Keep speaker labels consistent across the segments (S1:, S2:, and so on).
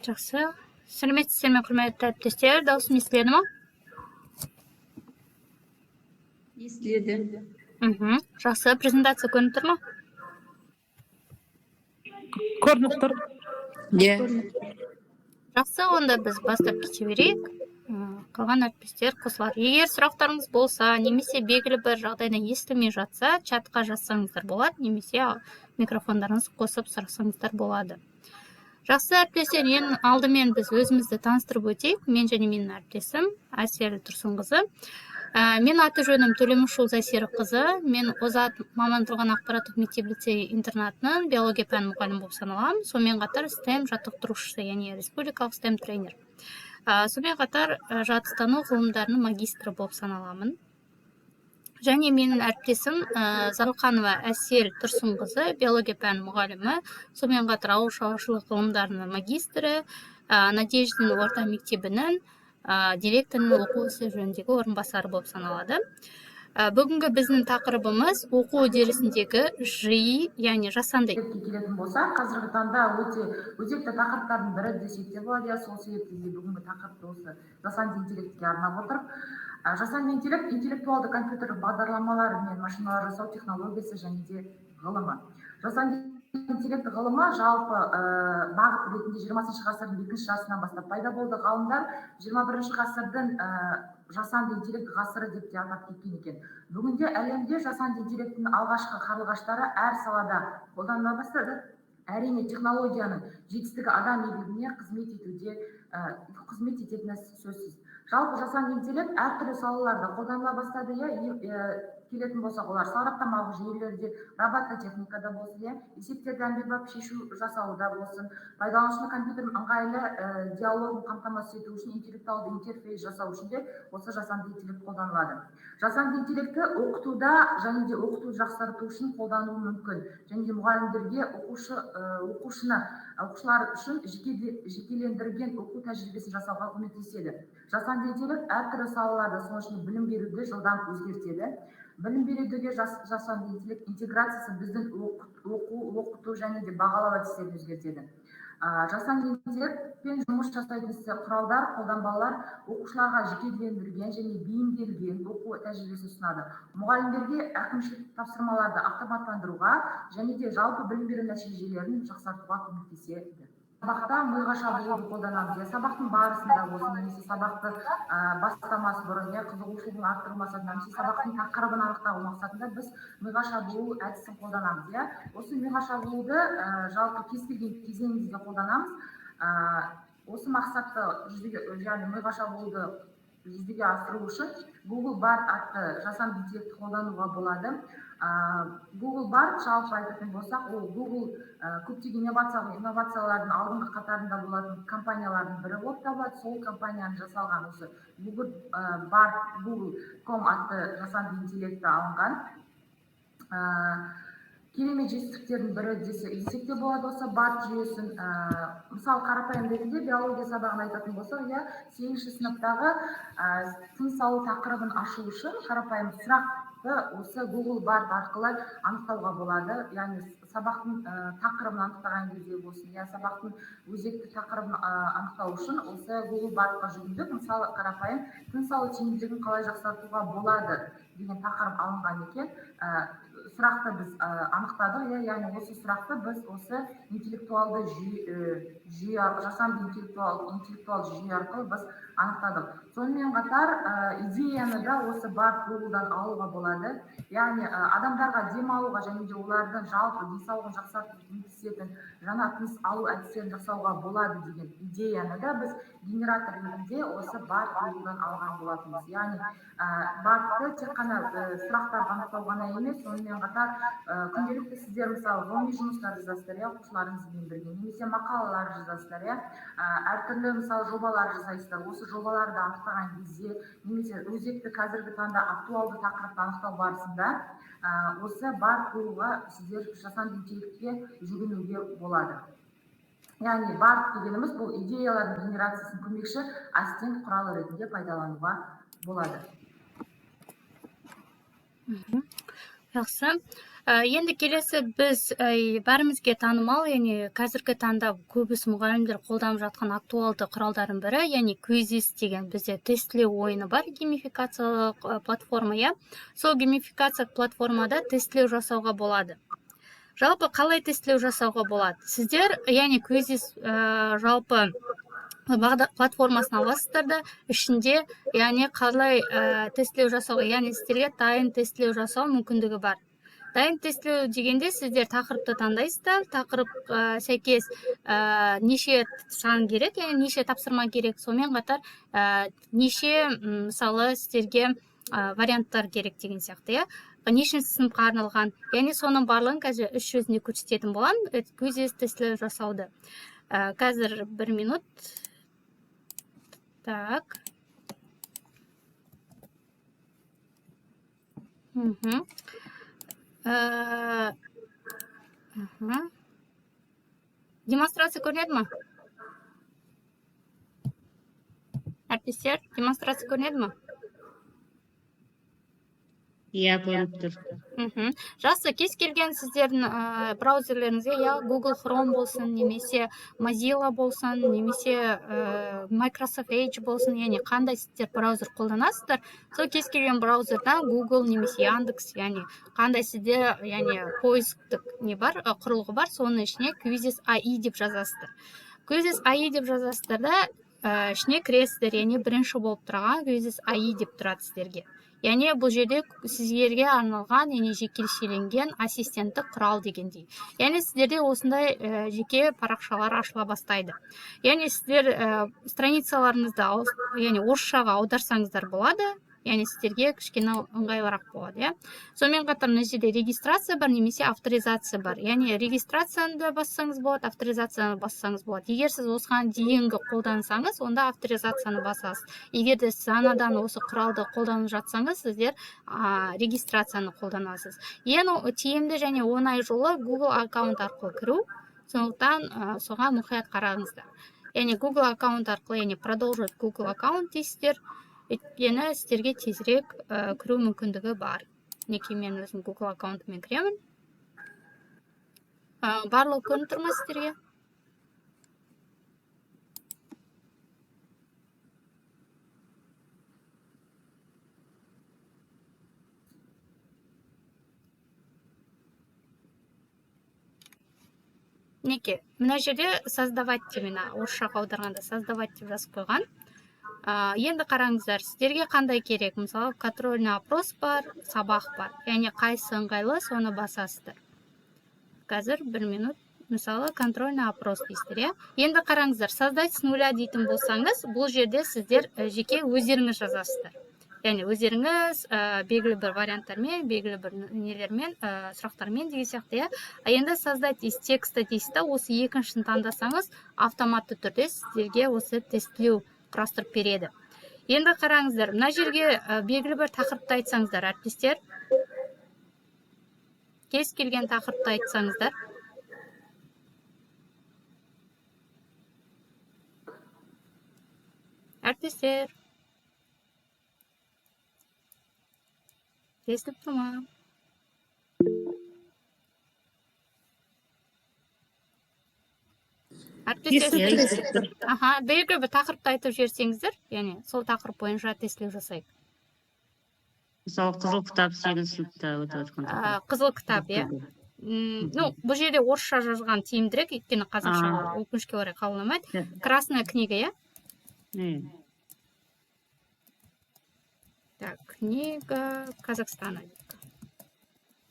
S1: Жақсы. Сәлеметсіздер ме, құрметті әріптестер? Дауысым естіледі ме?
S2: Естіледі.
S1: Жақсы. Презентация көрініп тұр ма?
S3: Көрініп тұр.
S1: Жақсы, онда біз бастап кете берейік. Қалған әріптестер қосылар. Егер сұрақтарыңыз болса, немесе белгілі бір жағдайда естілмей жатса, чатқа жазсаңыздар болады, немесе микрофондарыңызды қосып сұрасаңыздар болады. Жақсы, әріптестер, ең алдымен біз өзімізді таныстырып өтейік. Мен және менің әріптесім Әсел Тұрсынқызы. Мен аты жөнім Төлемішұл Зайсера қызы. Мен Озат мамандырылған ақпараттық мектеп-лицей интернатының биология пәні мұғалімі болып саналамын. Сонымен қатар STEM жаттықтырушысы, яғни республикалық STEM тренер. Сонымен қатар жатыстану ғылымдарының магистрі болып саналамын. Және менің әріптесім Зарылқанова Әсел Тұрсынқызы, биология пәні мұғалімі. Сонымен қатар ауыл шаруашылық ғылымдарының магистрі, Надеждин орта мектебінің директорының оқу ісі жөніндегі орынбасары болып саналады. Бүгінгі біздің тақырыбымыз оқу үдерісіндегі жиі, яғни жасанды
S4: келетін болса, қазіргі таңда өте өзекті тақырыптардың бірі десек те болады. Сол себепті бүгінгі тақырыпты осы жасанды интеллектке арнап отырып, жасанды интеллект интеллектуалды компьютерлік бағдарламалар мен машиналар жасау технологиясы және де ғылымы. Жасанды интеллект ғылымы жалпы бағыт ретінде 20 ғасырдың екінші жасынан бастап пайда болды. Ғалымдар 21 ғасырдың жасанды интеллект ғасыры деп те атап кеткен екен. Бүгінде әлемде жасанды интеллекттің алғашқы қарлығаштары әр салада қолданыла бастады. Әрине технологияның жетістігі адам игілігіне қызмет ететіні сөзсіз. Жалпы жасанды интеллект әртүрлі салаларда қолданыла бастады. Келетін болсақ, олар сараптамалық жүйелерде, робототехникада болсын, есептерді әмбебап шешу жасауда болсын, пайдаланушының компьютердің ыңғайлы диалогын қамтамасыз ету үшін интеллектуалды интерфейс жасау үшін де осы жасанды интеллект қолданылады. Жасанды интеллектті оқытуда және де оқытуды жақсарту үшін қолдануы мүмкін. Және де мұғалімдерге оқушылар үшін жекелендірген оқу тәжірибесін жасауға көмектеседі. Жасанды интеллект әртүрлі салаларда, соның ішінде білім беруді жылдам өзгертеді. Білім берудегі жасанды интеллект интеграциясы біздің оқыту және де бағалау әдістерін өзгертеді. Жасанды интеллектпен жұмыс жасайтын құралдар, қолданбалар оқушыларға жекелендірген және бейімделген оқу тәжірибесін ұсынады. Мұғалімдерге әкімшілік тапсырмаларды автоматтандыруға және де жалпы білім беру нәтижелерін жақсартуға көмектеседі. Сабақта миға шабуылды қолданамыз. Сабақтың барысында болсын, немесе сабақты бастамас бұрын, қызығушылығын арттыру мақсатында, немесе сабақтың тақырыбын анықтау мақсатында біз миға шабуыл әдісін қолданамыз. Осы миға шабуылды жалпы кез келген кезеңімізде қолданамыз. Осы мақсатты миға шабуылды жүзеге асыру үшін Google Bard атты жасанды интеллектті қолдануға болады. Google Bard жалпы айтатын болсақ, ол Google көптеген инновациялардың алдыңғы қатарында болатын компаниялардың бірі болып табылады. Сол компанияның жасалған осы Google Bard, Google.com атты жасанды интеллекті алынған. Керемет жетістіктердің бірі десек те болады осы Bard жүйесін. Мысалы, қарапайым ретінде биология сабағын айтатын болсақ, 8-ші сыныптағы тыныс алу тақырыбын ашу үшін қарапайым сұрақты осы Google Bard арқылы анықтауға болады. Яғни сабақтың тақырыбын анықтаған кезде болсын, сабақтың өзекті тақырыбын анықтау үшін осы Google Bardқа жүгіндік. Мысалы, қарапайым тыныс алу тиімділігін қалай жақсартуға болады деген тақырып алынған екен. Сұрақты біз анықтадық, яғни осы сұрақты біз осы интеллектуалды жүйе, жасанды интеллектуалды жүйе арқылы біз анықтадық. Сонымен қатар идеяны да осы Bard Google'дан алуға болады. Яғни адамдарға демалуға және де олардың жалпы денсаулығын жақсартуға көмектесетін жаңа тыныс алу әдістерін жасауға болады деген идеяны да біз генератор ретінде осы Bard Google'дан алған болатынбыз. Яғни Bard'ты тек қана сұрақтарды анықтау ғана емес, сонымен қатар күнделікті сіздер мысалы ғылыми жұмыстар жазасыздар, оқушыларыңызбен бірге, немесе мақалалар жазасыздар, әртүрлі мысалы жобалар жасайсыздар. Осы жобаларды анықтаған кезде, немесе өзекті қазіргі таңда актуалды тақырыпты анықтау барысында осы Bard Google'ға сіздер жасанды интеллектке жүгінуге болады. Яғни Bard дегеніміз бұл идеялардың генерациясын көмекші ассистент құралы ретінде пайдалануға болады.
S1: Жақсы. Енді келесі біз бәрімізге танымал, яғни қазіргі таңда көбісі мұғалімдер қолданып жатқан актуалды құралдардың бірі, яғни Quizzes деген бізде тестілеу ойыны бар, геймификациялық платформа, иә. Сол геймификациялық платформада тестілеу жасауға болады. Жалпы қалай тестілеу жасауға болады? Сіздер, яғни Quizzes жалпы платформасын аласыздар да, ішінде, яғни қалай тестілеу жасауға, яғни сіздерге дайын тестілеу жасау мүмкіндігі бар. Дайын тестілеу дегенде сіздер тақырыпты таңдайсыздар, тақырып сәйкес неше сан керек, яғни неше тапсырма керек, сонымен қатар неше мысалы сіздерге варианттар керек деген сияқты, иә. Нешінші сыныпқа арналған, яғни соның барлығын қазір іс жүзінде көрсететін боламын, Quizzes тестілеу жасауды. Қазір 1 минут. Так. Демонстрация көрінеді ма? Әріптестер, демонстрация көрінеді ма?
S2: Иә, көрініп тұр.
S1: Жақсы, кез келген сіздердің браузерлеріңізге, я Google Chrome болсын, немесе Mozilla болсын, немесе Microsoft Edge болсын, яғни қандай сіздер браузер қолданасыздар, сол кез келген браузердан Google немесе Яндекс, яғни қандай сіздер, яғни поисктік не бар, құрылғы бар, соның ішіне Quizzes AI деп жазасыздар. Quizzes AI деп жазасыздар да, ішіне кіресіздер, яғни бірінші болып тұрған Quizzes AI деп тұрады сіздерге. Яғни бұл жерде сіздерге арналған, яғни жекешеленген ассистенттік құрал дегендей. Яғни сіздерде осындай жеке парақшалар ашыла бастайды. Яғни сіздер страницаларыңызды, яғни орысшаға аударсаңыздар болады, яғни сіздерге кішкене ыңғайлырақ болады, иә. Сонымен қатар мына жерде регистрация бар, немесе авторизация бар. Яғни регистрацияны да бассаңыз болады, авторизацияны бассаңыз болады. Егер сіз осыған дейінгі қолдансаңыз, онда авторизацияны басасыз. Егер де сіз анадан осы құралды қолданып жатсаңыз, сіздер регистрацияны қолданасыз. Ең тиімді және оңай жолы Google аккаунт арқылы кіру, сондықтан соған мұқият қараңыздар. Яғни Google аккаунт арқылы, яғни продолжить Google аккаунт дейсіздер. Өйткені сіздерге тезірек кіру мүмкіндігі бар. Неке мен өзім Google аккаунтымен кіремін. Барлығы көрініп тұр ма сіздерге? Неке, мына жерде создавать деп, орысшаға аударғанда создавать деп жазып қойған. Енді қараңыздар, сіздерге қандай керек? Мысалы, контрольный опрос бар, сабақ бар. Яғни қайсы ыңғайлы, соны басасыздар. Қазір 1 минут. Мысалы, контрольный опрос дейсіздер. Енді қараңыздар, создать с нуля дейтін болсаңыз, бұл жерде сіздер жеке өздеріңіз жазасыздар. Яғни өздеріңіз белгілі бір варианттармен, белгілі бір нелермен, сұрақтармен деген сияқты. Енді создать из текста дейсізді, осы екіншісін таңдасаңыз, автоматты түрде сіздерге осы тестілеу құрастырып береді. Енді қараңыздар, мына жерге белгілі бір тақырыпты айтсаңыздар, әріптестер. Кез келген тақырыпты айтсаңыздар. Әріптестер. Естіп тұрма? Белгілі бір тақырыпты айтып жіберсеңіздер, яғни сол тақырып бойынша тестілеу жасайық.
S2: Мысалы, қызыл кітап 8 сыныпта өтіп жатқан тақырып.
S1: Қызыл кітап, иә. Бұл жерде орысша жазған тиімдірек, өйткені қазақша өкінішке орай қабылдамайды. Красная книга, иә? Так, книга Казахстана.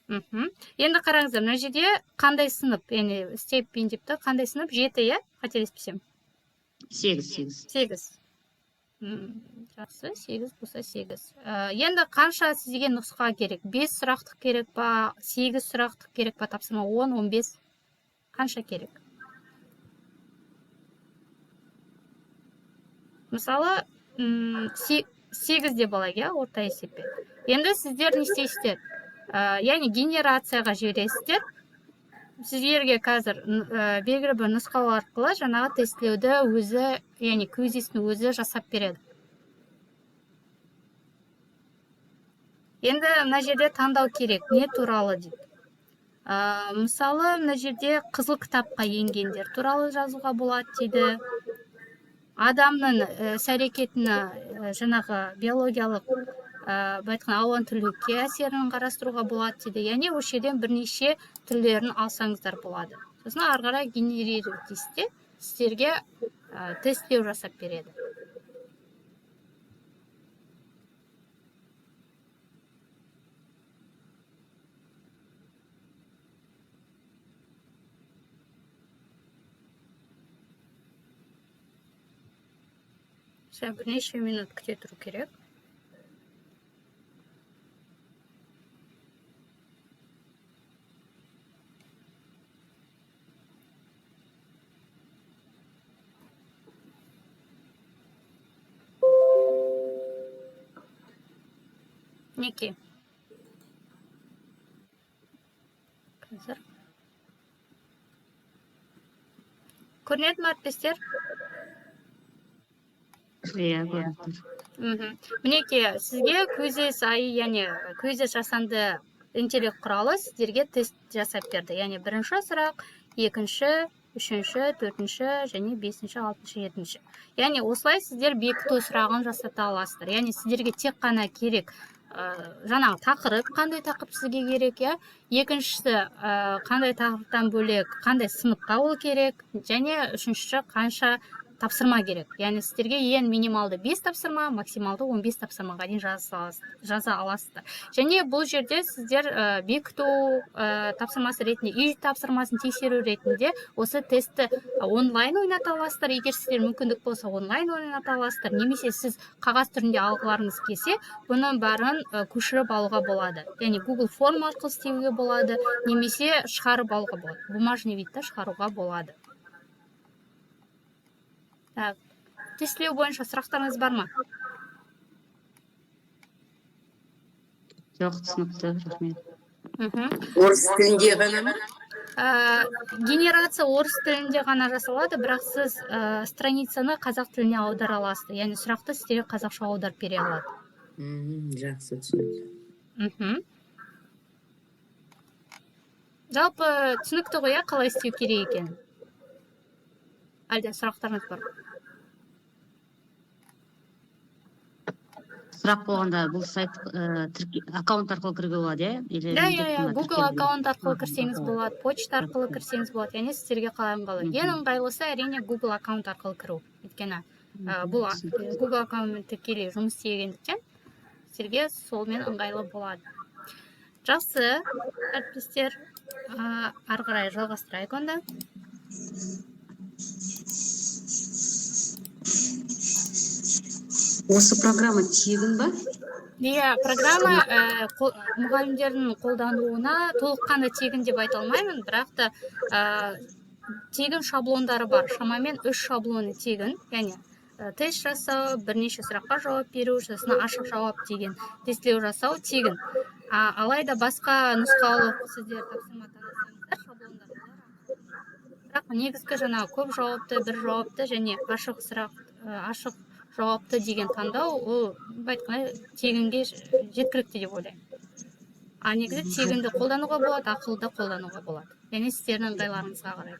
S1: Енді қараңыздар, мына жерде қандай сынып, яғни степень депті, қандай сынып? 7, иә? Қателеспесем.
S2: 8.
S1: Жақсы, 8 болса 8. Енді қанша сізге нұсқа керек? 5 сұрақтық керек па, 8 сұрақтық керек па, тапсырма 10, 15? Қанша керек? Мысалы, 8 де болайық, иә, орта есеппен. Енді сіздер не істейсіздер? Яғни генерацияға жібересіздер. Сіздерге қазір белгілі бір нұсқау арқылы жаңағы тестілеуді өзі, яғни Quizzes'ні өзі жасап береді. Енді мына жерде таңдау керек, не туралы дейді. Мысалы мына жерде қызыл кітапқа енгендер туралы жазуға болады дейді. Адамның іс әрекетіне жаңағы биологиялық былай айтқанда алуан түрлілікке әсерін қарастыруға болады дейді. Яғни осы жерден бірнеше түрлерін алсаңыздар болады. Сосын ары қарай генерировать дейсіз, сіздерге тесттеу жасап береді. Бірнеше минут күте тұру керек. Неке? Қазір. Көрінеді ме әріптестер?
S2: Иә, көрініп тұр.
S1: Мінекей, сізге көзес ай, яғни көзес жасанды интеллект құралы сіздерге тест жасап берді. Яғни бірінші сұрақ, екінші, үшінші, төртінші, және бесінші, алтыншы, жетінші. Яғни осылай сіздер бекіту сұрағын жасата аласыздар. Яғни сіздерге тек қана керек жаңағы тақырып, қандай тақырып сізге керек, екіншісі қандай тақырыптан бөлек, қандай сыныпқа ол керек, және үшіншісі қанша тапсырма керек. Яғни сіздерге ең минималды 5 тапсырма, максималды 15 тапсырмаға дейін жаза аласыздар. Және бұл жерде сіздер бекіту тапсырмасы ретінде, үй тапсырмасын тексеру ретінде осы тестті онлайн ойната аласыздар. Егер сіздер мүмкіндік болса онлайн ойната аласыздар. Немесе сіз қағаз түрінде алғыларыңыз келсе, бұның бәрін көшіріп алуға болады. Яғни Google форм арқылы істеуге болады, немесе шығарып алуға болады. Бумажный видта шығаруға болады. Тестілеу бойынша сұрақтарыңыз бар ма?
S2: Жоқ, түсінікті, рахмет.
S3: Орыс тілінде ғана ма?
S1: Генерация орыс тілінде ғана жасалады, бірақ сіз страницаны қазақ тіліне аудара аласыз. Яғни сұрақты сіздерге қазақша аударып бере алады.
S3: Жақсы, түсінікті.
S1: Жалпы түсінікті ғой, қалай істеу керек екен? Әлде сұрақтарыңыз бар?
S2: Сұрақ болғанда бұл сайт аккаунт арқылы кіруге болады,
S1: иә? Google аккаунт арқылы кірсеңіз болады, почта арқылы кірсеңіз болады. Яғни сіздерге қалай ыңғайлы. Ең ыңғайлысы әрине Google аккаунт арқылы кіру. Өйткені бұл Google аккаунтпен тікелей жұмыс істегендіктен сіздерге солмен ыңғайлы болады. Жақсы, әріптестер, ары қарай жалғастырайық онда.
S3: Осы программа тегін ба?
S1: Иә, программа мұғалімдердің қолдануына толыққанды тегін деп айта алмаймын, бірақ та тегін шаблондары бар. Шамамен 3 шаблоны тегін, яғни тест жасау, бірнеше сұраққа жауап беру, сосын ашық жауап деген тестілеу жасау тегін. Алайда басқа нұсқаулық сіздер тапсырма танысаңыздар, шаблондар олар. Бірақ негізгі жаңағы көп жауапты, бір жауапты және ашық сұрақ, ашық жауапты деген таңдау, ол айтқанда тегінге жеткілікті деп ойлаймын. Негізі тегінді қолдануға болады, ақылды қолдануға болады. Яғни сіздердің ыңғайларыңызға қарай.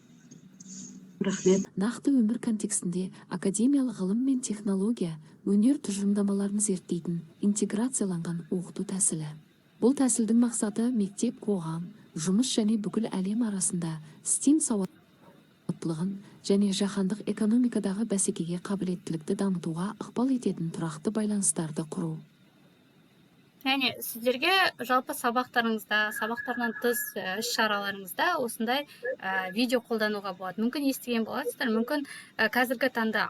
S3: Рахмет.
S5: Нақты өмір контекстінде академиялық ғылым мен технология, өнер тұжырымдамаларын зерттейтін интеграцияланған оқыту тәсілі. Бұл тәсілдің мақсаты мектеп, қоғам, жұмыс және бүкіл әлем арасында STEAM сауаттылығын және жаһандық экономикадағы бәсекеге қабілеттілікті дамытуға ықпал ететін тұрақты байланыстарды құру.
S1: Яғни сіздерге жалпы сабақтарыңызда, сабақтардан тыс іс-шараларыңызда осындай видео қолдануға болады. Мүмкін естіген боласыздар, мүмкін қазіргі таңда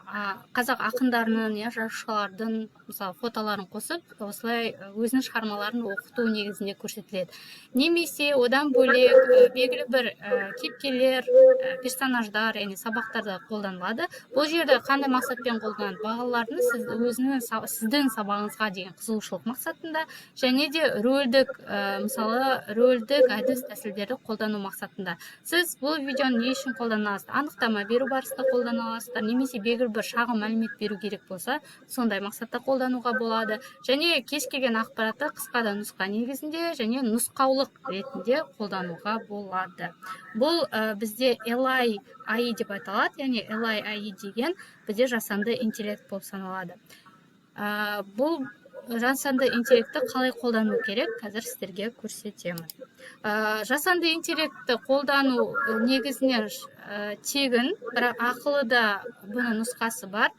S1: қазақ ақындарының, жазушылардың мысалы фотоларын қосып, осылай өзінің шығармаларын оқыту негізінде көрсетіледі. Немесе одан бөлек белгілі бір кейіпкерлер, персонаждар, яғни сабақтарда қолданылады. Бұл жерде қандай мақсатпен қолданылады? Балалардың сіздің сабағыңызға деген қызығушылық мақсатында және де рөлдік мысалы рөлдік әдіс тәсілдерді қолдану мақсатында. Сіз бұл видеоны не үшін қолдана аласыз? Анықтама беру барысында қолдана аласыздар, немесе белгілі бір шағын мәлімет беру керек болса, сондай мақсатта қолдануға болады. Және кез келген ақпаратты қысқа нұсқа негізінде және нұсқаулық ретінде қолдануға болады. Бұл бізде LI деп айталады, яғни LI деген бізде жасанды интеллект болып саналады. Бұл жасанды интеллектті қалай қолдану керек, қазір сіздерге көрсетемін. Жасанды интеллектті қолдану негізінен тегін, бірақ ақылыда бұның нұсқасы бар.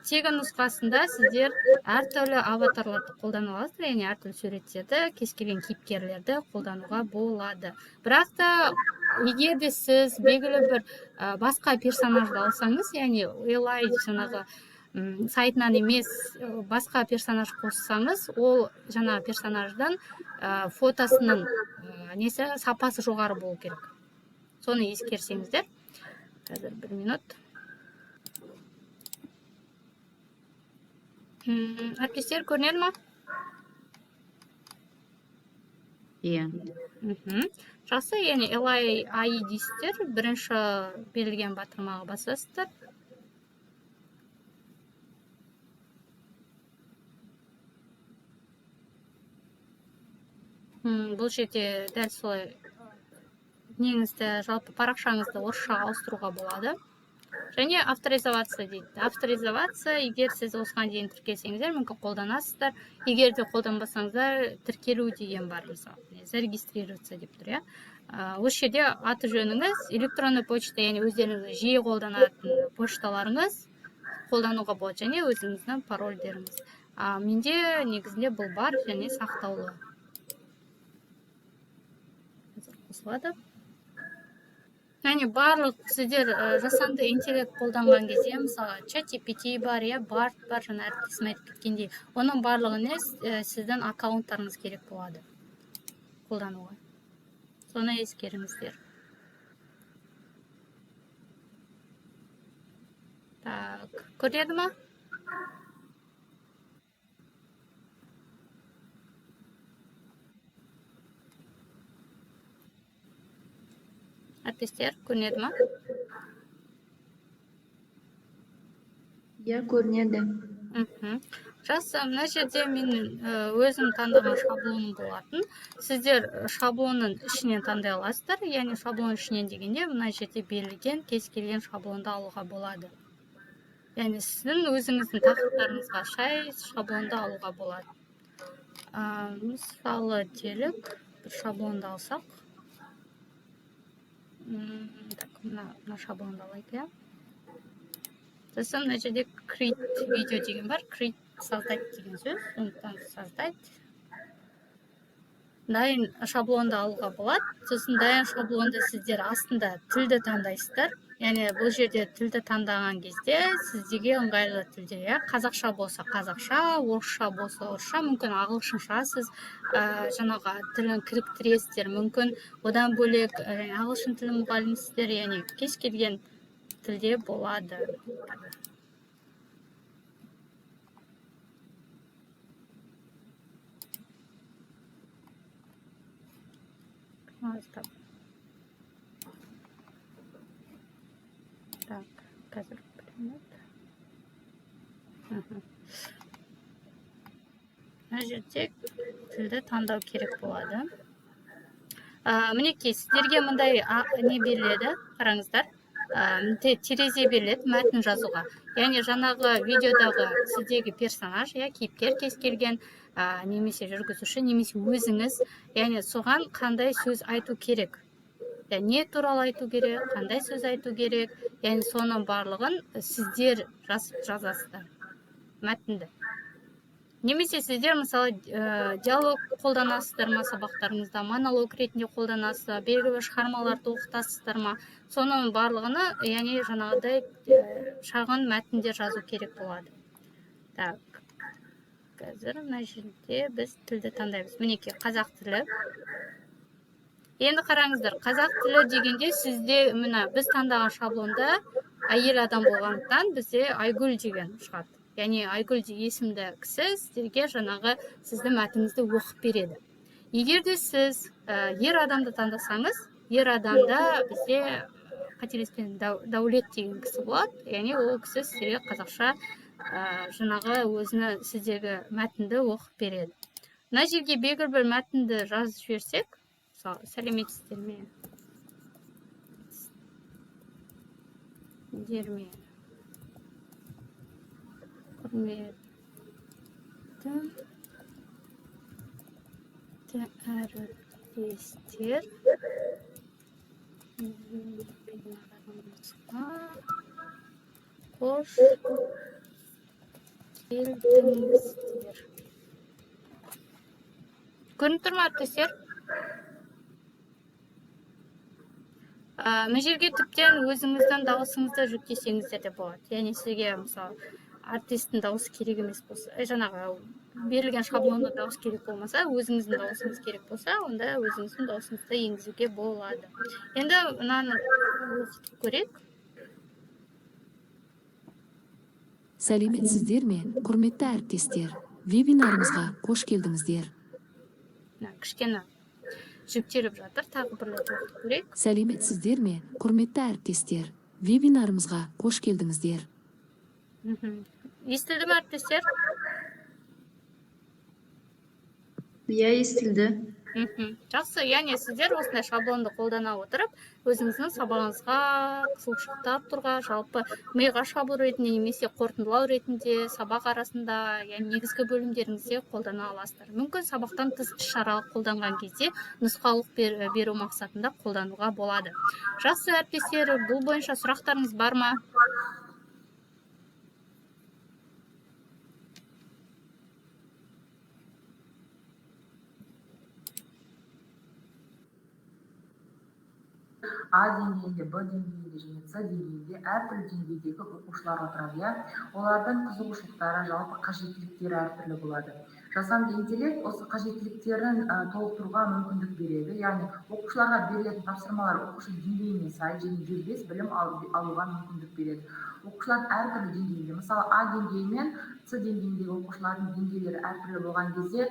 S1: Тегін нұсқасында сіздер әртүрлі аватарларды қолдана аласыздар, яғни әртүрлі суреттерді, кез келген кейіпкерлерді қолдануға болады. Бірақ та егер де сіз белгілі бір басқа персонажды алсаңыз, яғни LI жаңағы сайтынан емес басқа персонаж қоссаңыз, ол жаңа персонаждан фотосының сапасы жоғары болу керек. Соны ескерсеңіздер. Қазір 1 минут. Әріптестер, көрінеді ма?
S2: Иә.
S1: Жақсы, яғни LI дейсіздер, бірінші берілген батырмаға басасыздар. Бұл жерде дәл солай неңізді, жалпы парақшаңызды орысшаға ауыстыруға болады. Және авторизация дейді. Авторизация, егер сіз осыған дейін тіркелсеңіздер, мүмкін қолданасыздар. Егер де қолданбасаңыздар, тіркелу деген бар, мысалы, зарегистрироваться деп тұр, осы жерде аты жөніңіз, электронды почта, яғни өздеріңіз жиі қолданатын пошталарыңыз қолдануға болады, және өзіңіздің парольдеріңіз. Менде негізінде бұл бар, және сақтаулы. Қосылады. Яғни барлық сіздер жасанды интеллект қолданған кезде, мысалы, ChatGPT бар, Bard бар, жаңа әріптесім айтып кеткендей, оның барлығына сіздің аккаунттарыңыз керек болады қолдануға. Соны ескеріңіздер. Так, көреді ма? Әріптестер, көрінеді ма?
S6: Иә, көрінеді.
S1: Жақсы, мына жерде мен өзім таңдаған шаблоным болатын. Сіздер шаблонның ішінен таңдай аласыздар, яғни шаблон ішінен дегенде мына жерде берілген кез келген шаблонды алуға болады. Яғни сіздің өзіңіздің тақырыптарыңызға сай шаблонды алуға болады. Мысалы, делік бір шаблонды алсақ. Мына шаблонды алайық, сосын мына жерде create видео деген бар, create создать деген сөз, сондықтан создать. Дайын шаблонды алуға болады, сосын дайын шаблонды сіздер астында тілді таңдайсыздар. Яғни бұл жерде тілді таңдаған кезде сіздерге ыңғайлы тілде, қазақша болса қазақша, орысша болса орысша, мүмкін ағылшынша сіз жаңағы тілін кіріктіресіздер, мүмкін одан бөлек ағылшын тілі мұғалімсіздер, яғни кез келген тілде болады. Так, қазір мына жерде тілді таңдау керек болады. Мінекей, сіздерге мындай не беріледі, қараңыздар. Терезе беріледі мәтін жазуға. Яғни жаңағы видеодағы сіздегі персонаж, кейіпкер кез келген, немесе жүргізуші, немесе өзіңіз, яғни соған қандай сөз айту керек. Не туралы айту керек, қандай сөз айту керек, яғни соның барлығын сіздер жазасыздар мәтінді. Немесе сіздер, мысалы, диалог қолданасыздар ма сабақтарыңызда, монолог ретінде қолданасыздар, белгілі шығармаларды оқытасыздар ма, соның барлығына, яғни жаңағыдай шағын мәтіндер жазу керек болады. Так, қазір мына жерде біз тілді таңдаймыз. Мінекей, қазақ тілі. Енді қараңыздар, қазақ тілі дегенде сізде, біз таңдаған шаблонда әйел адам болғандықтан бізде Айгүл деген шығады. яғни Айгүл есімді кісі сіздерге жаңағы сізді мәтініңізді оқып береді. Егер де сіз ер адамды таңдасаңыз, ер адамда бізде қателеспен Дәулет деген кісі болады, яғни ол кісі сізге қазақша жаңағы өзіне сіздегі мәтінді оқып береді. Мына жерге белгілі бір мәтінді жазып жіберсек, мысалы, сәлеметсіздер ме? Құрметті әріптестер, қош келдіңіздер. Көрініп тұр ма, әріптестер? Мына жерге тіптен өзіңіздің дауысыңызды жүктесеңіздер де болады. Яғни сізге, мысалы, артисттің дауысы керек емес болса, жаңағы берілген шаблонда дауыс керек болмаса, өзіңіздің дауысыңыз керек болса, онда өзіңіздің дауысыңызды енгізуге болады. Енді мынаны оқытып көрейік.
S5: Сәлеметсіздер ме, құрметті әріптестер? Вебинарымызға қош келдіңіздер.
S1: Кішкене жүктеліп жатыр, тағы бір рет оқытып көрейік.
S5: Сәлеметсіздер ме, құрметті әріптестер? Вебинарымызға қош келдіңіздер.
S1: Естілді ме, әріптестер?
S6: Иә, естілді.
S1: Жақсы, яғни сіздер осындай шаблонды қолдана отырып, өзіңіздің сабағыңызға қызығушылық танытуға, жалпы миға шабуыл ретінде немесе қорытындылау ретінде сабақ арасында, яғни негізгі бөлімдеріңізде қолдана аласыздар. Мүмкін сабақтан тыс іс-шаралық қолданған кезде нұсқаулық беру мақсатында қолдануға болады. Жақсы, әріптестер, бұл бойынша сұрақтарыңыз бар ма?
S4: А деңгейінде, Б деңгейінде және С деңгейінде әртүрлі деңгейдегі оқушылар отырады, иә. Олардың қызығушылықтары, жалпы қажеттіліктері әртүрлі болады. Жасанды интеллект осы қажеттіліктерін толықтыруға мүмкіндік береді, яғни оқушыларға берілетін тапсырмалар оқушы деңгейіне сай және дербес білім алуға мүмкіндік береді. Оқушылардың әртүрлі деңгейінде, мысалы А деңгейі мен С деңгейіндегі оқушылардың деңгейлері әртүрлі болған кезде,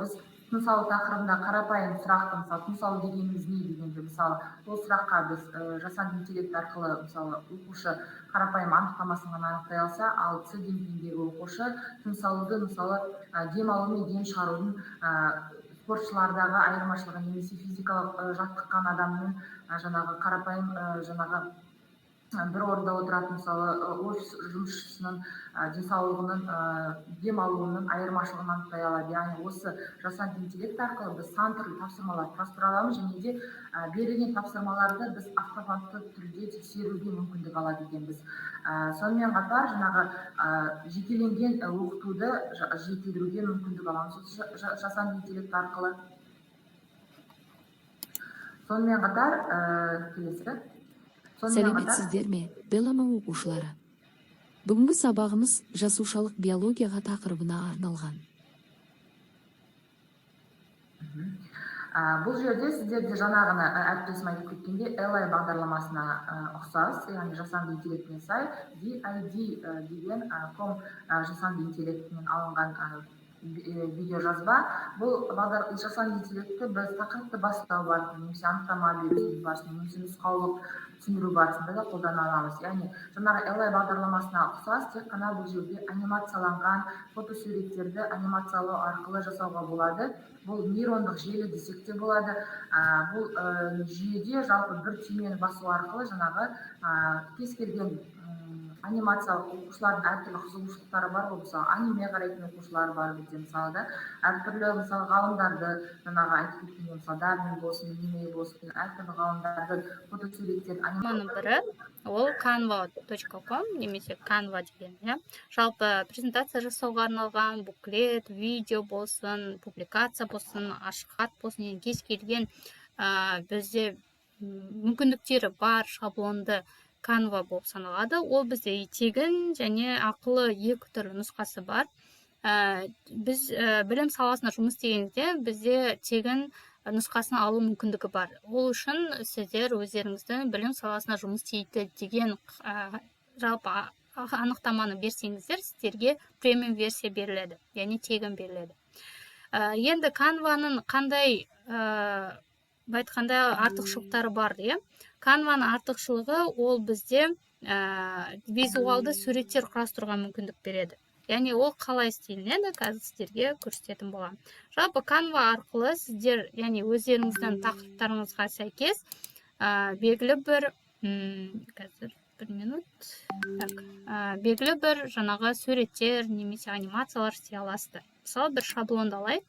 S4: біз тынысалу тақырыбында қарапайым сұрақты, мысалы, тынысалу дегеніміз не дегенде, мысалы, ол сұраққа біз жасанды интеллект арқылы, мысалы, оқушы қарапайым анықтамасын ғана анықтай алса, ал С деңгейіндегі оқушы тынысалуды, мысалы, демалу мен дем шығарудың спортшылардағы айырмашылығы немесе физикалық жаттыққан адамның жаңағы қарапайым жаңағы бір орында отыратын, мысалы, офис жұмысшысының денсаулығының демалуының айырмашылығын анықтай алады. Яғни осы жасанды интеллект арқылы біз сан түрлі тапсырмалар құрастыра аламыз және де берілген тапсырмаларды біз автоматты түрде тексеруге мүмкіндік алады екенбіз. Сонымен қатар жаңағы жекеленген оқытуды жетілдіруге мүмкіндік аламыз жасанды интеллект арқылы. Сонымен қатар келесі.
S5: Сәлеметсіздер ме, Белама оқушылары? Бүгінгі сабағымыз жасушалық биологияға тақырыбына арналған.
S4: Бұл жерде сіздерде жаңағыны әріптесім айтып кеткенде LI бағдарламасына ұқсас, яғни жасанды интеллектіне сай, DID деген жасанды интеллектінен алынған видео жазба. Бұл жасанды интеллектті біз тақырыпты бастау барысында, немесе анықтама беру барысында, немесе нұсқаулық түсіндіру барысында да қолдана аламыз. Яғни жаңағы LI бағдарламасына ұқсас, тек қана бұл жерде анимацияланған фотосуреттерді анимациялау арқылы жасауға болады. Бұл нейрондық желі десек те болады. Бұл жүйеде жалпы бір түймені басу арқылы жаңағы кез келген анимациялық оқушылардың әртүрлі қызығушылықтары бар ғой, мысалы аниме қарайтын оқушылар бар бізде, мысалы да әртүрлі, мысалы, ғалымдарды жаңағы айтып кеткенде, мысалы Дарвин болсын, Линней болсын, әртүрлі ғалымдарды фотосуреттерін
S1: анимацияның бірі ол canva.com немесе Canva деген, иә. Жалпы презентация жасауға арналған буклет, видео болсын, публикация болсын, ашық хат болсын, кез келген бізде мүмкіндіктері бар шаблонды Canva болып саналады. Ол бізде тегін және ақылы екі түрлі нұсқасы бар. Біз білім саласында жұмыс істегенде бізде тегін нұсқасын алу мүмкіндігі бар. Ол үшін сіздер өздеріңіздің білім саласында жұмыс істейді деген жалпы анықтаманы берсеңіздер, сіздерге премиум версия беріледі, яғни тегін беріледі. Енді Canva-ның қандай айтқанда артықшылықтары бар, иә? Canva-ның артықшылығы ол бізде визуалды суреттер құрастыруға мүмкіндік береді. Яғни ол қалай істелінеді, қазір сіздерге көрсететін боламын. Жалпы Canva арқылы сіздер, яғни өздеріңіздің тақырыптарыңызға сәйкес белгілі бір қазір бір минут белгілі бір жаңағы суреттер немесе анимациялар істей аласыздар. Мысалы, бір шаблонды алайық.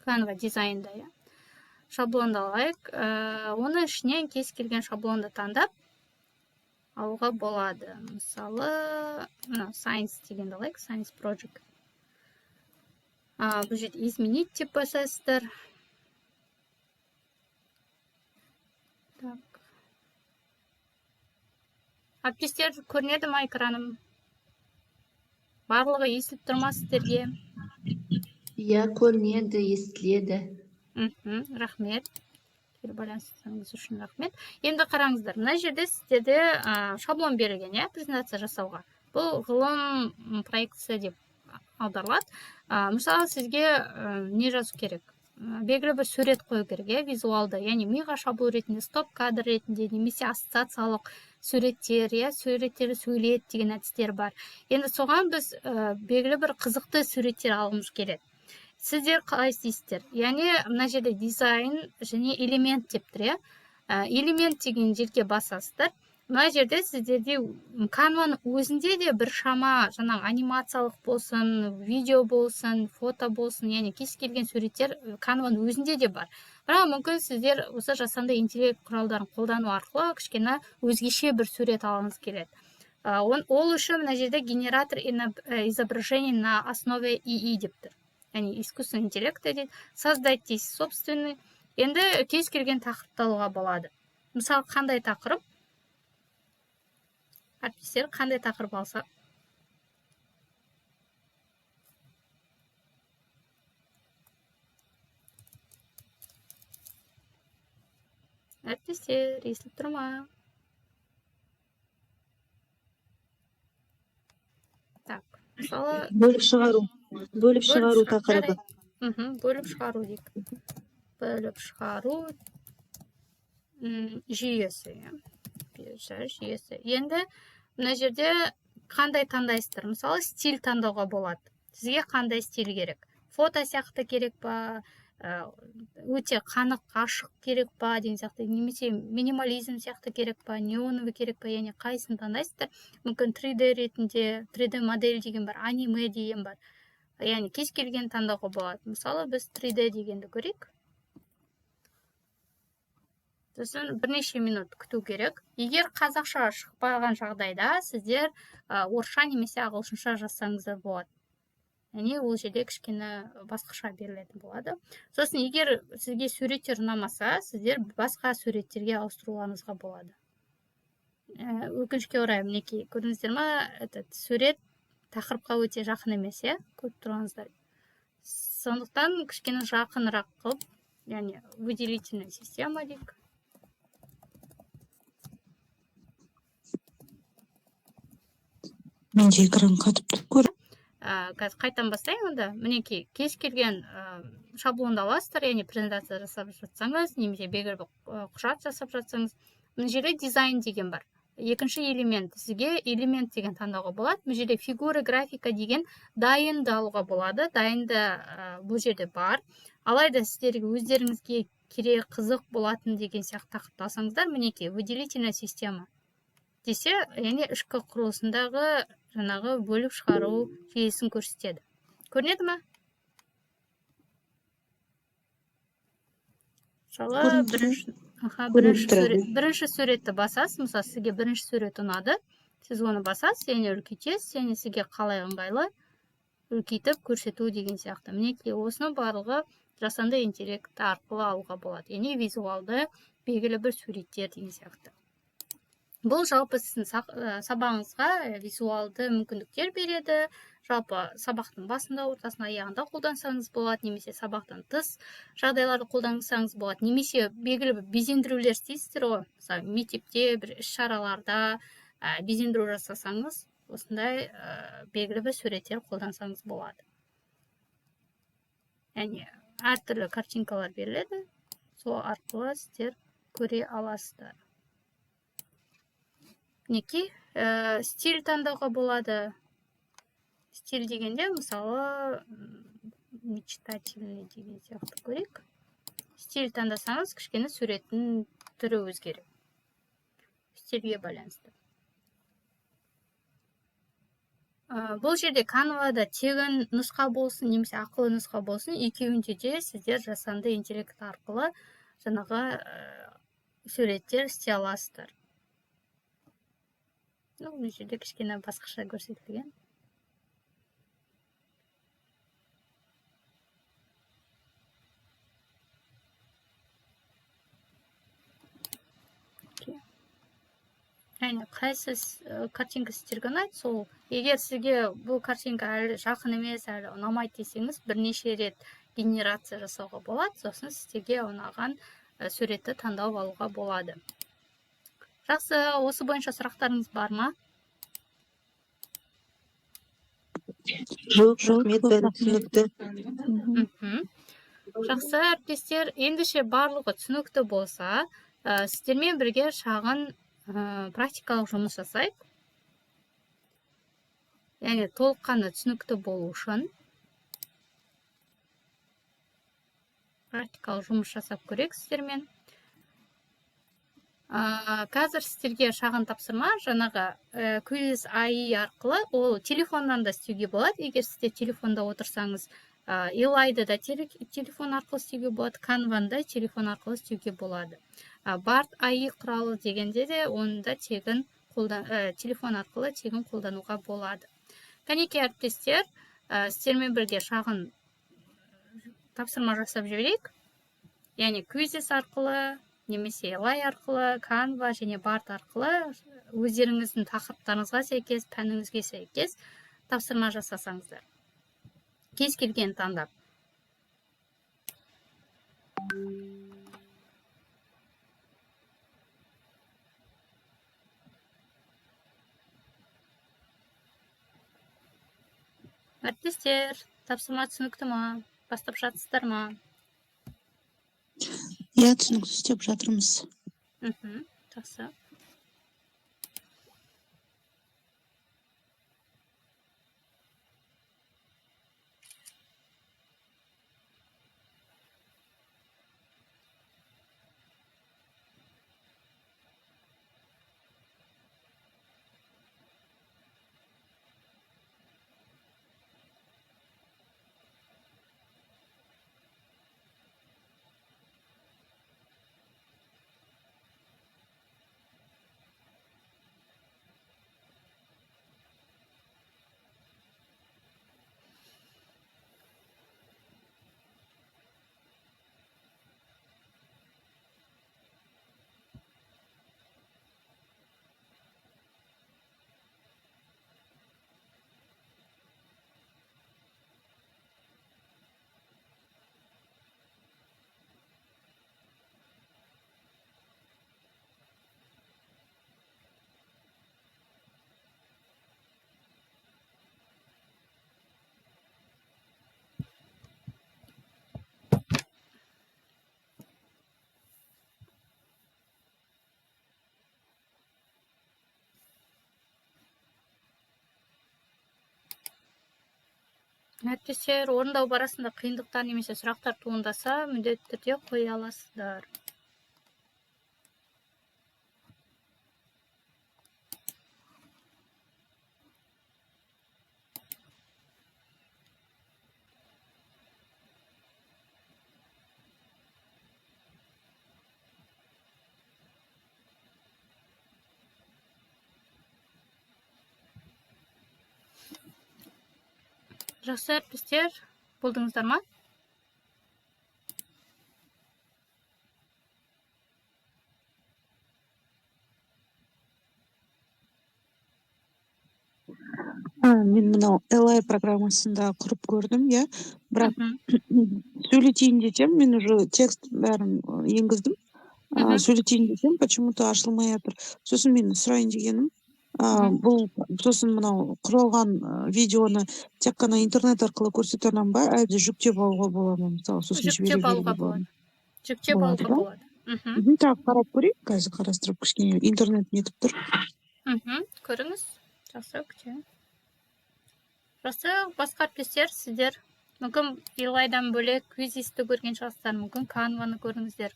S1: Canva дизайнда, иә. Шаблонды алайық. Оны ішінен кез келген шаблонды таңдап алуға болады. Мысалы, Science дегенді алайық, Science Project. Бұл жерде изменить деп басасыздар. Так. Әріптестер, көрінеді ме экраным? Барлығы естіліп тұрма сіздерге?
S6: Иә, көрінеді, естіледі.
S1: Рахмет. Кері байланыстырыңыз үшін рахмет. Енді қараңыздар, мына жерде сіздерде шаблон берілген, иә, презентация жасауға. Бұл ғылым проектісі деп аударылады. Мысалы, сізге не жазу керек? Белгілі бір сурет қою керек, иә, визуалды, яғни миға шабу ретінде, стоп кадр ретінде, немесе ассоциациялық суреттер, иә, суреттері сөйлет деген әдістер бар. Енді соған біз белгілі бір қызықты суреттер алғымыз келеді. Сіздер қалай істейсіздер? Яғни мына жерде дизайн және элемент деп тұр, иә. Элемент деген жерге басасыздар. Мына жерде сіздерде Canva-ның өзінде де бір шама жаңағы анимациялық болсын, видео болсын, фото болсын, яғни кез келген суреттер Canva-ның өзінде де бар. Бірақ мүмкін сіздер осы жасанды интеллект құралдарын қолдану арқылы кішкене өзгеше бір сурет алғыңыз келеді. Ол үшін мына жерде генератор изображений на основе ИИ деп тұр. Яғни искусственный интеллект дейді, создать дейсіз собственный. Енді кез келген тақырыпты алуға болады. Мысалы, қандай тақырып? Әріптестер, қандай тақырып алса? Әріптестер, естіліп тұр ма? Так, мысалы...
S7: Бөліп шығару тақырыбы.
S1: Бөліп шығару дейік. Бөліп шығару жүйесі. Жүйесі. Енді мына жерде қандай таңдайсыздар? Мысалы, стиль таңдауға болады. Сізге қандай стиль керек? Фото сияқты керек па? Өте қанық, ашық керек па? Деген сияқты. Немесе минимализм сияқты керек па? Неоновый керек па? Яғни қайсысын таңдайсыздар? Мүмкін 3D ретінде, 3D модель деген бар, аниме деген бар. Яғни кез келген таңдауға болады. Мысалы, біз 3D дегенді көрейік. Сосын бірнеше минут күту керек. Егер қазақша шықпаған жағдайда, сіздер орысша немесе ағылшынша жазсаңыздар болады. Яғни ол жерде кішкене басқаша берілетін болады. Сосын егер сізге суреттер ұнамаса, сіздер басқа суреттерге ауыстыруларыңызға болады. Өкінішке орай, мінекей, көрдіңіздер ма, сурет тақырыпқа өте жақын емес, иә, көріп тұрғаныздар. Сондықтан кішкене жақынырақ қылып, яғни выделительная система дейік.
S7: Менде экран қатып тұр.
S1: Қазір қайтан бастайын онда. Мінекей, кез келген шаблонды аласыздар, яғни презентация жасап жатсаңыз, немесе белгілі бір құжат жасап жатсаңыз, мына жерде дизайн деген бар. Екінші элемент, сізге элемент деген таңдауға болады. Бұл жерде фигура, графика деген дайынды алуға болады. Дайынды бұл жерде бар. Алайда сіздерге өздеріңізге керек, қызық болатын деген сияқты тақырыпты алсаңыздар, мінекей, выделительная система десе, яғни ішкі құрылысындағы жаңағы бөліп шығару жүйесін көрсетеді. Көрінеді ме? Бірінші суретті басасыз, мысалы сізге бірінші сурет ұнады, сіз оны басасыз, яғни үлкейтесіз, яғни сізге қалай ыңғайлы үлкейтіп көрсету деген сияқты. Мінекей, осының барлығы жасанды интеллект арқылы алуға болады. Яғни визуалды белгілі бір суреттер деген сияқты. Бұл жалпы сіздің сабағыңызға визуалды мүмкіндіктер береді. Жалпы сабақтың басында, ортасында, аяғында қолдансаңыз болады, немесе сабақтан тыс жағдайларды қолдансаңыз болады, немесе белгілі бір безендірулер істейсіздер ғой. Мысалы, мектепте бір іс-шараларда безендіру жасасаңыз, осындай белгілі бір суреттер қолдансаңыз болады. Яғни әртүрлі картинкалар беріледі, сол арқылы сіздер көре аласыздар. Мінекей, стиль таңдауға болады. Стиль дегенде, мысалы, мечтательный деген сияқты көрейік. Стиль таңдасаңыз, кішкене суреттің түрі өзгереді. Стильге байланысты. Бұл жерде Canva'да тегін нұсқа болсын, немесе ақылы нұсқа болсын, екеуінде де сіздер жасанды интеллект арқылы жаңағы суреттер істей аласыздар. Бұл жерде кішкене басқаша көрсетілген. Әне, қайсы картинка сіздерге ұнайды, сол егер сізге бұл картинка әлі жақын емес, әлі ұнамайды десеңіз, бірнеше рет генерация жасауға болады, сосын сіздерге ұнаған суретті таңдап алуға болады. Жақсы, осы бойынша сұрақтарыңыз бар ма?
S7: Жоқ, рахмет, бәрі түсінікті.
S1: Жақсы, әріптестер, ендеше барлығы түсінікті болса, сіздермен бірге шағын практикалық жұмыс жасайық. Яғни толыққанды түсінікті болу үшін практикалық жұмыс жасап көрейік сіздермен. Қазір сіздерге шағын тапсырма, жаңағы Quiz AI арқылы, ол телефоннан да істеуге болады. Егер сіздер телефонда отырсаңыз, Elai'да да телефон арқылы істеуге болады, Canva'да телефон арқылы істеуге болады. Bard AI құралы дегенде де оны да тегін телефон арқылы тегін қолдануға болады. Кәнеке әріптестер, сіздермен бірге шағын тапсырма жасап жіберейік. Яғни Quiz арқылы, немесе Elai арқылы, Canva және Bard арқылы өздеріңіздің тақырыптарыңызға сәйкес, пәніңізге сәйкес тапсырма жасасаңыздар. Кез келген таңдап. Әріптестер, тапсырма түсінікті ма? Бастап жатсыздар ма?
S7: Иә, түсінікті істеп жатырмыз.
S1: Жақсы. Әріптестер, орындау барысында қиындықтар немесе сұрақтар туындаса, міндетті түрде қоя аласыздар. Жақсы, әріптестер, болдыңыздар ма?
S7: Мен мынау Elai программасында құрып көрдім, иә. Бірақ сөйлетейін десем, мен уже текст бәрін енгіздім. Сөйлетейін десем, почему-то ашылмай жатыр. Сосын мен сұрайын дегенім, бұл сосын мынау құралған видеоны тек қана интернет арқылы көрсете аламын ба, әлде жүктеп алуға бола ма, мысалы, сосын жібере
S1: жүктеп алуға
S7: беруге бола ма?
S1: болады. Жүктеп
S7: Болады
S1: алуға
S7: да?
S1: болады. Мхм.
S7: Тағы қарап көрейік, қазір қарастырып кішкене интернет нетіп тұр.
S1: Көріңіз. Жақсы, күте. Жақсы, басқа әріптестер, сіздер мүмкін Илайдан бөлек Квизисті көрген шығарсыздар, мүмкін Canva'ны көріңіздер.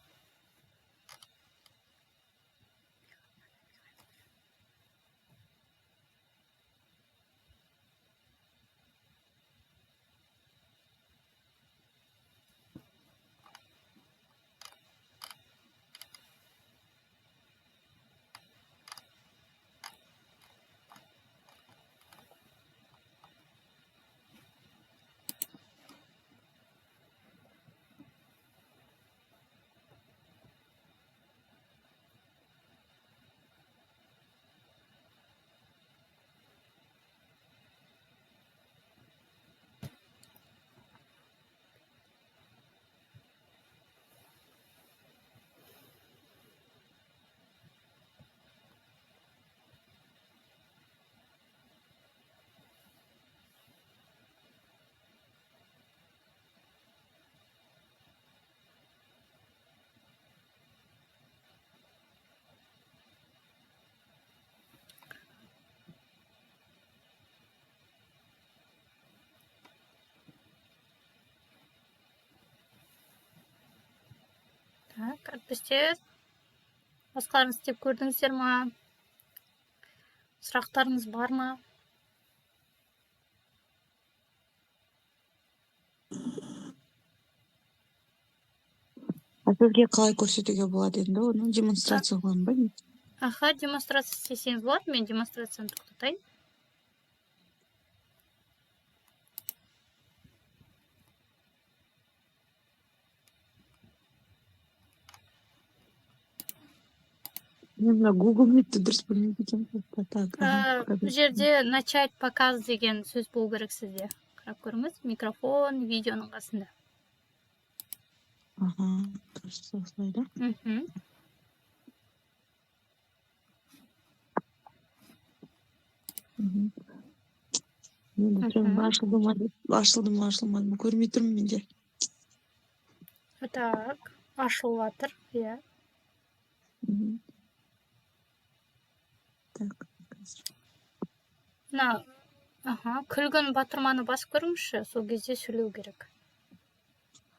S1: Так, әріптестер, басқаларыңыз істеп көрдіңіздер ма? Сұрақтарыңыз бар ма?
S7: Сізге қалай көрсетуге болады енді, оны демонстрация қылған ба?
S1: Аха, демонстрация істесеңіз болады, мен демонстрацияны тоқтатайын.
S7: Мен мына Google Meet'ті дұрыс білмейді екенмін. Так,
S1: Бұл жерде начать показ деген сөз болу керек сізде. Қарап көріңіз, микрофон, видеоның қасында.
S7: Кажется, осылай да. Ашылды ма, көрмей тұрмын менде.
S1: Так, ашылып жатыр, иә.
S7: Так,
S1: Мына, күлгін батырманы басып көріңізші, сол кезде сөйлеу керек.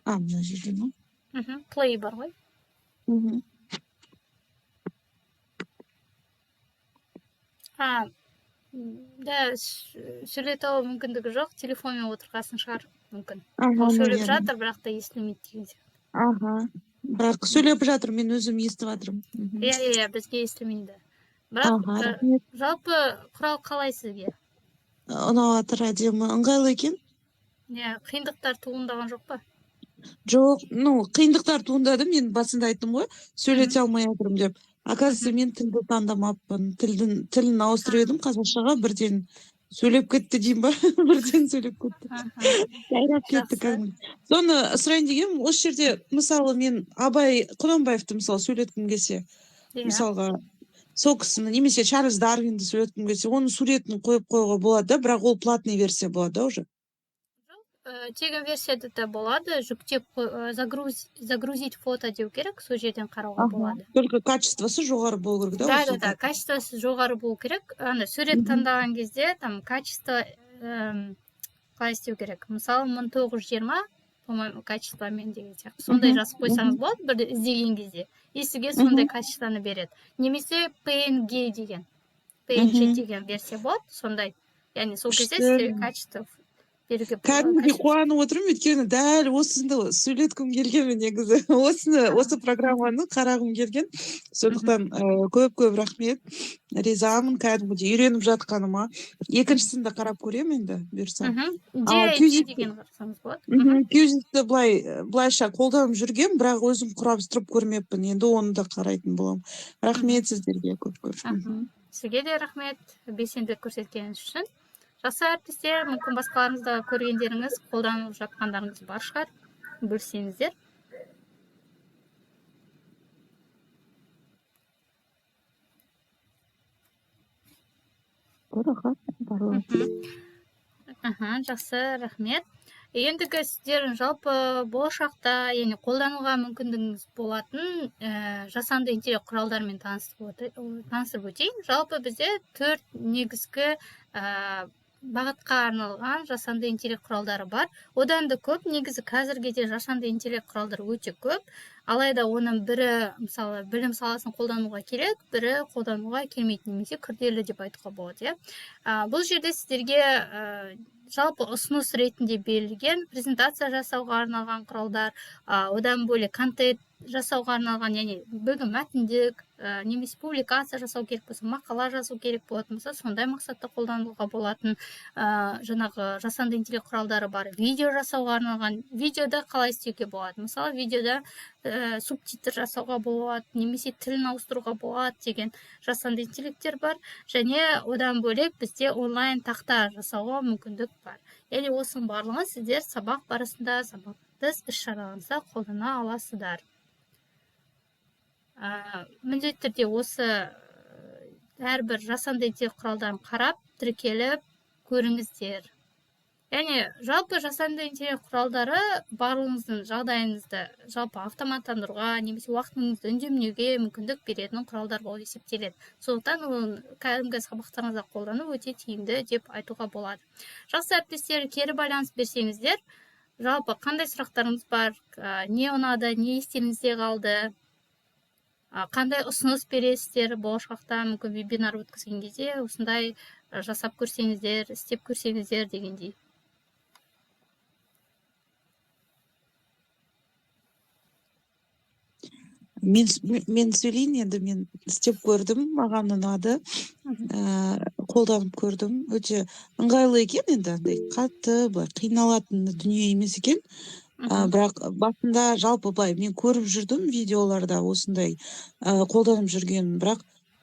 S7: мына жерде ма?
S1: Play бар ғой. Сөйлете алу мүмкіндігі жоқ, телефонмен отырғасын шығар мүмкін. Ол сөйлеп жатыр, бірақ та естілмейді дегенде.
S7: Бірақ сөйлеп жатыр, мен өзім естіп жатырмын.
S1: Иә, бізге естілмейді. Бірақ жалпы құрал қалай сізге?
S7: Ұнап жатыр, әдемі, ыңғайлы екен.
S1: Қиындықтар туындаған жоқ па?
S7: Жоқ, қиындықтар туындады, мен басында айттым ғой, сөйлете алмай жатырмын деп. Оказывается, мен тілді таңдамаппын. Тілін ауыстырып едім қазақшаға, бірден сөйлеп кетті деймін ба? Бірден сөйлеп кетті. Жайрап кетті кәдімгі. Соны сұрайын дегенім, осы жерде, мысалы, мен Абай Құнанбаевты мысалы сөйлеткім келсе, мысалға, сол кісіні, немесе Чарльз Дарвинді сөйлеткім келсе, оның суретін қойып қоюға болады да, бірақ ол платный версия болады да уже.
S1: Тегін версияда да болады, жүктеп загрузить фото деу керек, сол жерден қарауға болады.
S7: Только качествосы жоғары болу керек, да?
S1: Да, качествосы жоғары болу керек. Сурет таңдаған кезде, качество қалай істеу керек. Мысалы, 1920, по-моему, качествомен деген сияқты. Сондай жазып қойсаңыз болады, бір іздеген кезде. И сізге сондай качествоны береді. Немесе PNG деген, PNG деген версия болады, сондай. Яғни сол кезде сізге качество
S7: кәдімгідей қуанып отырмын, өйткені дәл осында сөйлеткім келген негізі. Осы программаны қарағым келген. Сондықтан көп рахмет. Ризамын кәдімгідей үйреніп жатқаныма. Екіншісін де қарап көремін енді бұйырса.
S1: деген қарасаңыз болады.
S7: Кюзитті былайша қолданып жүрген, бірақ өзім құрастырып көрмеппін. Енді оны да қарайтын боламын. Рахмет сіздерге көп.
S1: Сізге де рахмет белсенділік көрсеткеніңіз үшін. Жақсы әріптестер, мүмкін басқаларыңызда көргендеріңіз, қолданып жатқандарыңыз бар шығар, бөлсеңіздер.
S7: рахат барлығы.
S1: Жақсы, рахмет. Ендігі сіздер жалпы болашақта, яғни қолдануға мүмкіндігіңіз болатын жасанды интеллект құралдарымен таныстырып өтейін. Жалпы бізде 4 негізгі бағытқа арналған жасанды интеллект құралдары бар. Одан да көп, негізі қазіргеде жасанды интеллект құралдары өте көп. Алайда оның бірі, мысалы, білім саласын қолдануға келеді, бірі қолдануға келмейді, немесе күрделі деп айтуға болады. Бұл жерде сіздерге жалпы ұсыныс ретінде берілген презентация жасауға арналған құралдар, одан бөлек контент жасауға арналған, яғни бүгін мәтіндік немесе публикация жасау керек болса, мақала жазу керек болатын болса, сондай мақсатта қолдануға болатын жаңағы жасанды интеллект құралдары бар. Видео жасауға арналған, видеода қалай істеуге болады? Мысалы, видеода субтитр жасауға болады, немесе тілін ауыстыруға болады деген жасанды интеллекттер бар. Және одан бөлек бізде онлайн тақта жасауға мүмкіндік бар. Яғни осының барлығын сіздер сабақ барысында, сабақтас іс-шараларыңызда қолдана аласыздар. Міндетті түрде осы әрбір жасанды интеллект құралдарын қарап, тіркеліп көріңіздер. Яғни жалпы жасанды интеллект құралдары барлығыңыздың жағдайыңызды жалпы автоматтандыруға, немесе уақытыңызды үнемдеуге мүмкіндік беретін құралдар болып есептеледі. Сондықтан оны кәдімгі сабақтарыңызда қолдану өте тиімді деп айтуға болады. Жақсы әріптестер, кері байланыс берсеңіздер, жалпы қандай сұрақтарыңыз бар, не ұнады, не естеріңізде қалды, қандай ұсыныс бересіздер, болашақта мүмкін вебинар өткізген кезде осындай жасап көрсеңіздер, істеп көрсеңіздер дегендей.
S7: Мен сөйлейін, енді мен істеп көрдім, маған ұнады, қолданып көрдім, өте ыңғайлы екен, енді андай қатты қиналатын дүние емес екен. Бірақ басында жалпы былай мен көріп жүрдім видеоларда осындай қолданып жүрген, бірақ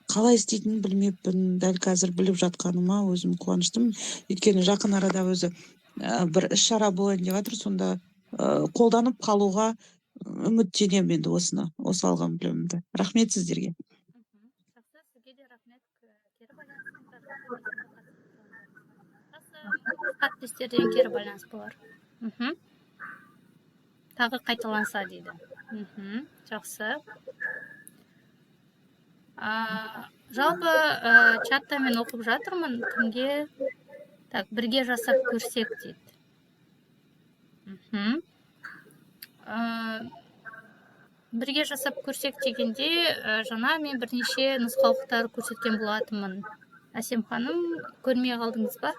S7: қалай істейтінін білмеппін. Дәл қазір біліп жатқаныма өзім қуаныштымын. Өйткені жақын арада өзі бір іс-шара болайын деп жатыр, сонда қолданып қалуға үміттенемін енді осыны, осы алған білімімді. Рахмет сіздерге.
S1: Жақсы, сізге де рахмет. Кері байланыс қатестерден кері байланыс болар. Тағы қайталанса дейді. Жақсы. Жалпы чатта мен оқып жатырмын, кімге бірге жасап көрсек дейді. Бірге жасап көрсек дегенде, жаңа мен бірнеше нұсқаулықтар көрсеткен болатынмын. Әсем ханым, көрмей қалдыңыз ба?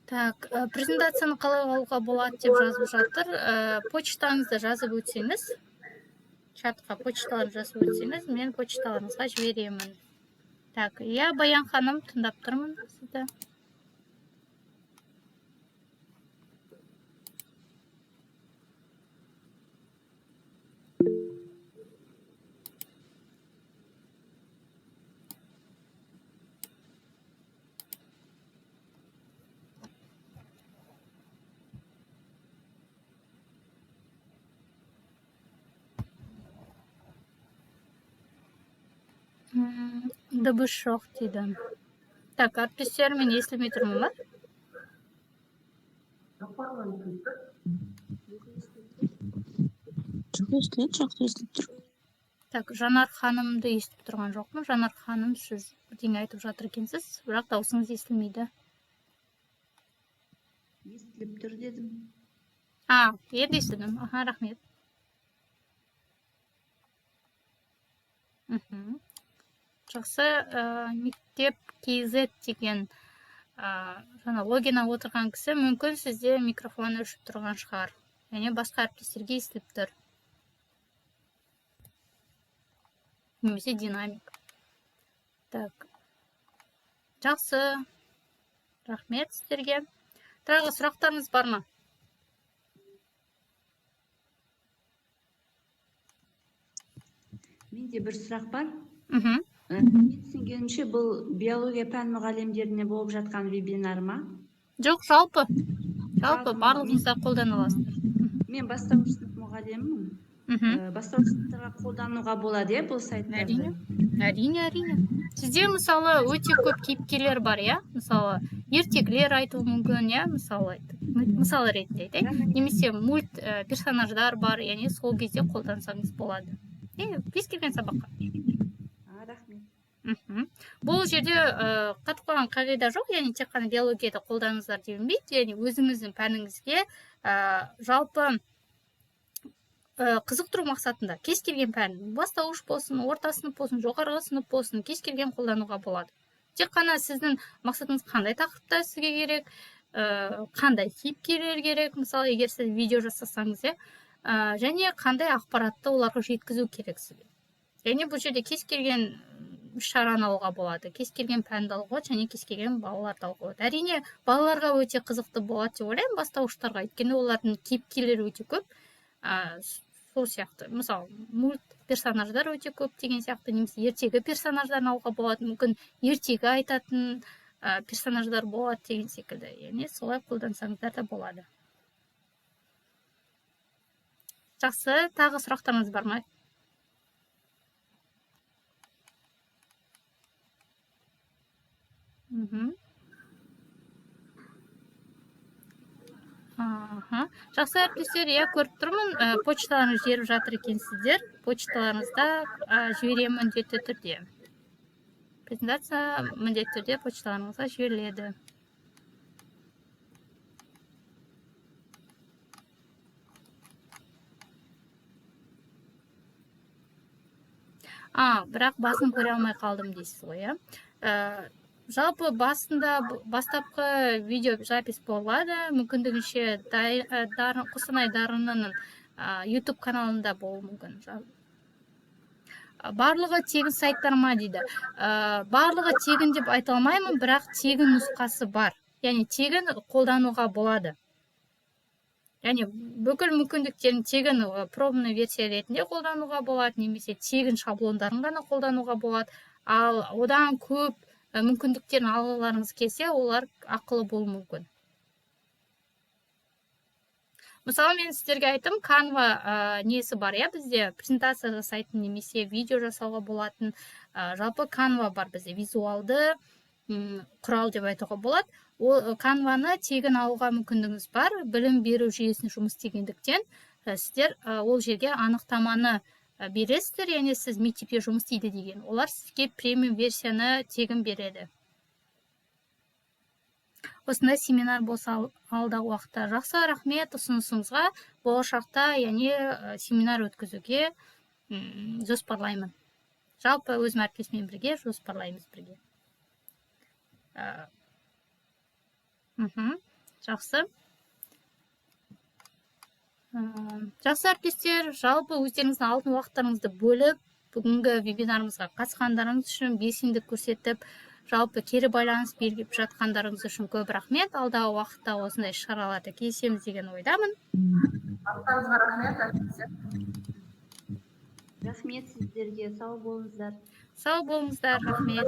S1: Так, презентацияны қалай алуға болады деп жазып жатыр. Почтаңызды жазып өтсеңіз, чатқа почталарын жазып өтсеңіз, мен почталарыңызға жіберемін. Так, я Баян ханым, тыңдап тұрмын сізді. Дыбыс жоқ дейді. Так, әріптестер, мен естілмей тұрмын ба?
S7: Жақсы естіліп тұр.
S1: Так, Жанар ханымды естіп тұрған жоқпын. Жанар ханым, сіз бірдеңе айтып жатыр екенсіз, бірақ даусыңыз естілмейді.
S6: Естіліп тұр дедім.
S1: Енді естідім. Рахмет. Жақсы, мектеп KZ деген жаңа логина отырған кісі, мүмкін сізде микрофон өшіп тұрған шығар. Яғни басқа әріптестерге естіліп тұр. Немесе динамик. Так. Жақсы. Рахмет сіздерге. Тағы сұрақтарыңыз бар ма?
S6: Менде бір сұрақ бар. Мен түсінгенімше, бұл биология пән мұғалімдеріне болып жатқан вебинар ма?
S1: Жоқ, жалпы барлығыңызда қолдана аласыздар.
S6: мен бастауыш сынып мұғалімімін. Бастауыш сыныптарға қолдануға болады, бұл сайттарды?
S1: Әрине. Сізде мысалы өте көп кейіпкерлер бар, иә? Мысалы, ертегілер айтуы мүмкін, иә? Мысалы ретінде айтайын. Немесе мульт персонаждар бар, яғни сол кезде қолдансаңыз болады. Кез келген сабаққа.
S6: Рахмет.
S1: Бұл жерде қатып қалған қағида жоқ, яғни тек қана биологияда қолданыңыздар делінбейді, яғни өзіңіздің пәніңізге жалпы қызықтыру мақсатында кез келген пән, бастауыш болсын, орта сынып болсын, жоғарғы сынып болсын, кез келген қолдануға болады. Тек қана сіздің мақсатыңыз қандай тақырыпта сізге керек, қандай кейіпкерлер керек, мысалы егер сіз видео жасасаңыз, және қандай ақпаратты оларға жеткізу керек сізге. Және бұл жерде кез келген шараны алуға болады, кез келген пәнді алуға және кез келген балаларды алуға болады. Әрине, балаларға өте қызықты болады деп ойлаймын, бастауыштарға, өйткені олардың кейіпкерлері өте көп. Сол сияқты, мысалы, мульт персонаждар өте көп деген сияқты, немесе ертегі персонаждарын алуға болады, мүмкін ертегі айтатын персонаждар болады деген секілді. Яғни солай қолдансаңыздар да болады. Жақсы, тағы сұрақтарыңыз бар ма? Жақсы әріптестер, көріп тұрмын, почталарыңыз жіберіп жатыр екенсіздер. Почталарыңызда жіберемін міндетті түрде. Презентация міндетті түрде почталарыңызға жіберіледі. Бірақ басын көре алмай қалдым дейсіз ғой, жалпы бастапқы видео запись болады, мүмкіндігінше Қостанай дарынының YouTube каналында болуы мүмкін. Барлығы тегін сайттар ма дейді. Барлығы тегін деп айта алмаймын, бірақ тегін нұсқасы бар. Яғни тегін қолдануға болады. Яғни бүкіл мүмкіндіктерін тегін пробный версия ретінде қолдануға болады, немесе тегін шаблондарын ғана қолдануға болады. Ал одан көп мүмкіндіктерін алғыларыңыз келсе, олар ақылы болуы мүмкін. Мысалы, мен сіздерге айттым, Canva несі бар, бізде презентация жасайтын, немесе видео жасауға болатын, жалпы Canva бар бізде, визуалды құрал деп айтуға болады. Canva-ны тегін алуға мүмкіндігіңіз бар, білім беру жүйесіне жұмыс істегендіктен, сіздер ол жерге анықтаманы бересіздер, яғни сіз мектепте жұмыс істейді деген. Олар сізге премиум версияны тегін береді. Осындай семинар болса алдағы уақытта. Жақсы, рахмет ұсынысыңызға. Болашақта, яғни семинар өткізуге жоспарлаймын. Жалпы өзім әріптесіммен бірге жоспарлаймыз бірге. Жақсы. Жақсы әріптестер, жалпы өздеріңіздің алтын уақыттарыңызды бөліп, бүгінгі вебинарымызға қатысқандарыңыз үшін белсенділік көрсетіп, жалпы кері байланыс беріп жатқандарыңыз үшін көп рахмет. Алдағы уақытта осындай шараларда кездесеміз деген ойдамын.
S4: Ақтарыңызға рахмет, әріптестер.
S6: Рахмет сіздерге, сау болыңыздар.
S1: Сау болыңыздар, рахмет.